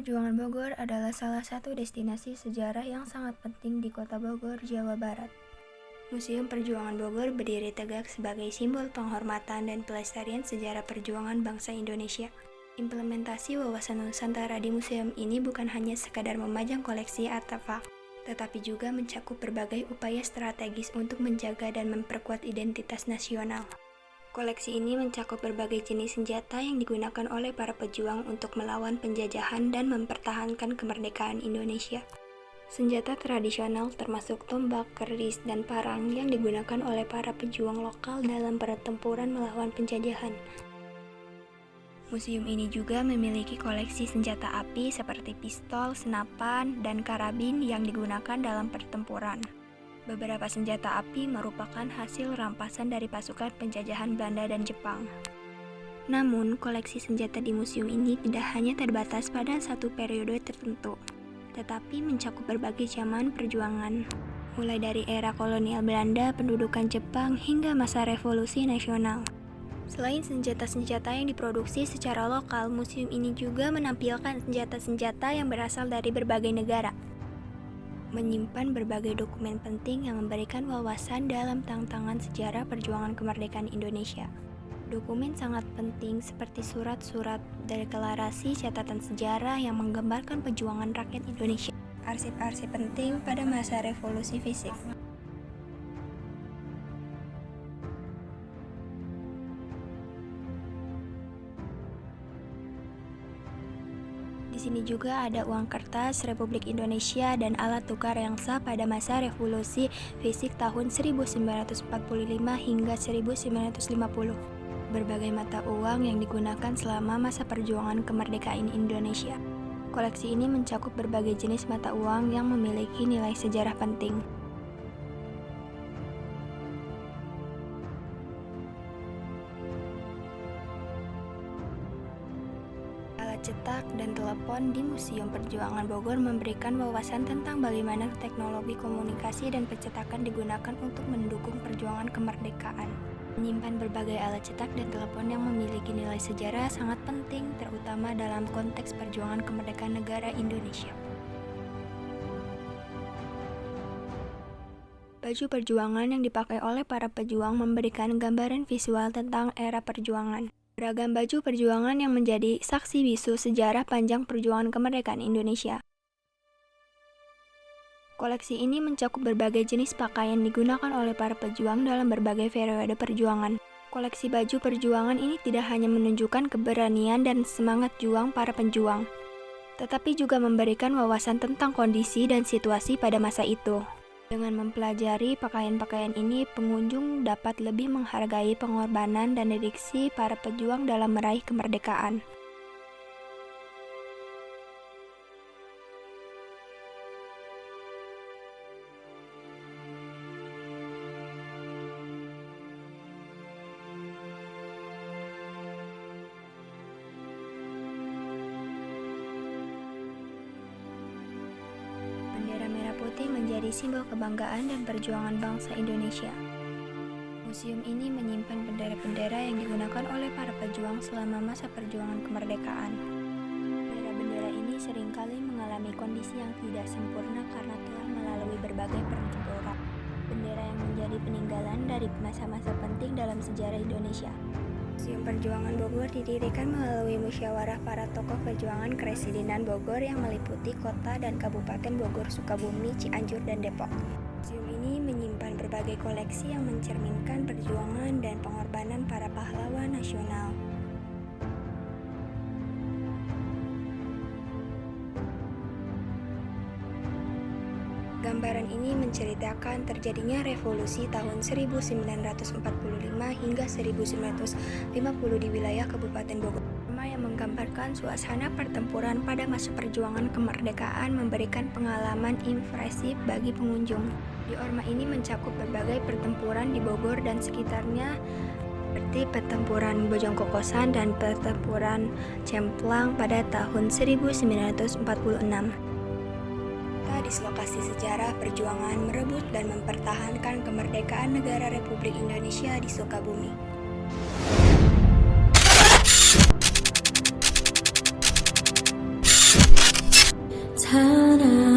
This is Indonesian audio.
Perjuangan Bogor adalah salah satu destinasi sejarah yang sangat penting di Kota Bogor, Jawa Barat. Museum Perjuangan Bogor berdiri tegak sebagai simbol penghormatan dan pelestarian sejarah perjuangan bangsa Indonesia. Implementasi wawasan Nusantara di museum ini bukan hanya sekadar memajang koleksi artefak, tetapi juga mencakup berbagai upaya strategis untuk menjaga dan memperkuat identitas nasional. Koleksi ini mencakup berbagai jenis senjata yang digunakan oleh para pejuang untuk melawan penjajahan dan mempertahankan kemerdekaan Indonesia. Senjata tradisional termasuk tombak, keris, dan parang yang digunakan oleh para pejuang lokal dalam pertempuran melawan penjajahan. Museum ini juga memiliki koleksi senjata api seperti pistol, senapan, dan karabin yang digunakan dalam pertempuran. Beberapa senjata api merupakan hasil rampasan dari pasukan penjajahan Belanda dan Jepang. Namun, koleksi senjata di museum ini tidak hanya terbatas pada satu periode tertentu, tetapi mencakup berbagai zaman perjuangan, mulai dari era kolonial Belanda, pendudukan Jepang, hingga masa revolusi nasional. Selain senjata-senjata yang diproduksi secara lokal, museum ini juga menampilkan senjata-senjata yang berasal dari berbagai negara, menyimpan berbagai dokumen penting yang memberikan wawasan dalam tantangan sejarah perjuangan kemerdekaan Indonesia. Dokumen sangat penting seperti surat-surat, deklarasi, catatan sejarah yang menggambarkan perjuangan rakyat Indonesia. Arsip-arsip penting pada masa revolusi fisik. Di sini juga ada uang kertas Republik Indonesia dan alat tukar yang sah pada masa revolusi fisik tahun 1945 hingga 1950. Berbagai mata uang yang digunakan selama masa perjuangan kemerdekaan Indonesia. Koleksi ini mencakup berbagai jenis mata uang yang memiliki nilai sejarah penting. Cetak dan telepon di Museum Perjuangan Bogor memberikan wawasan tentang bagaimana teknologi komunikasi dan percetakan digunakan untuk mendukung perjuangan kemerdekaan. Menyimpan berbagai alat cetak dan telepon yang memiliki nilai sejarah sangat penting, terutama dalam konteks perjuangan kemerdekaan negara Indonesia. Baju perjuangan yang dipakai oleh para pejuang memberikan gambaran visual tentang era perjuangan. Beragam baju perjuangan yang menjadi saksi bisu sejarah panjang perjuangan kemerdekaan Indonesia. Koleksi ini mencakup berbagai jenis pakaian digunakan oleh para pejuang dalam berbagai periode perjuangan. Koleksi baju perjuangan ini tidak hanya menunjukkan keberanian dan semangat juang para pejuang, tetapi juga memberikan wawasan tentang kondisi dan situasi pada masa itu. Dengan mempelajari pakaian-pakaian ini, pengunjung dapat lebih menghargai pengorbanan dan dedikasi para pejuang dalam meraih kemerdekaan. Bendera merah putih menjadi simbol kebanggaan dan perjuangan bangsa Indonesia. Museum ini menyimpan bendera-bendera yang digunakan oleh para pejuang selama masa perjuangan kemerdekaan. Bendera-bendera ini seringkali mengalami kondisi yang tidak sempurna karena telah melalui berbagai pertempuran. Bendera yang menjadi peninggalan dari masa-masa penting dalam sejarah Indonesia. Museum Perjuangan Bogor didirikan melalui musyawarah para tokoh perjuangan Kresidenan Bogor yang meliputi kota dan kabupaten Bogor, Sukabumi, Cianjur, dan Depok. Museum ini menyimpan berbagai koleksi yang mencerminkan perjuangan dan pengorbanan para pahlawan nasional. Gambaran ini menceritakan terjadinya revolusi tahun 1945 hingga 1950 di wilayah Kabupaten Bogor. Yang menggambarkan suasana pertempuran pada masa perjuangan kemerdekaan memberikan pengalaman impresif bagi pengunjung. Diorama ini mencakup berbagai pertempuran di Bogor dan sekitarnya, seperti pertempuran Bojongkokosan dan pertempuran Cemplang pada tahun 1946. Dislokasi sejarah perjuangan merebut dan mempertahankan kemerdekaan negara Republik Indonesia di Sukabumi. 하나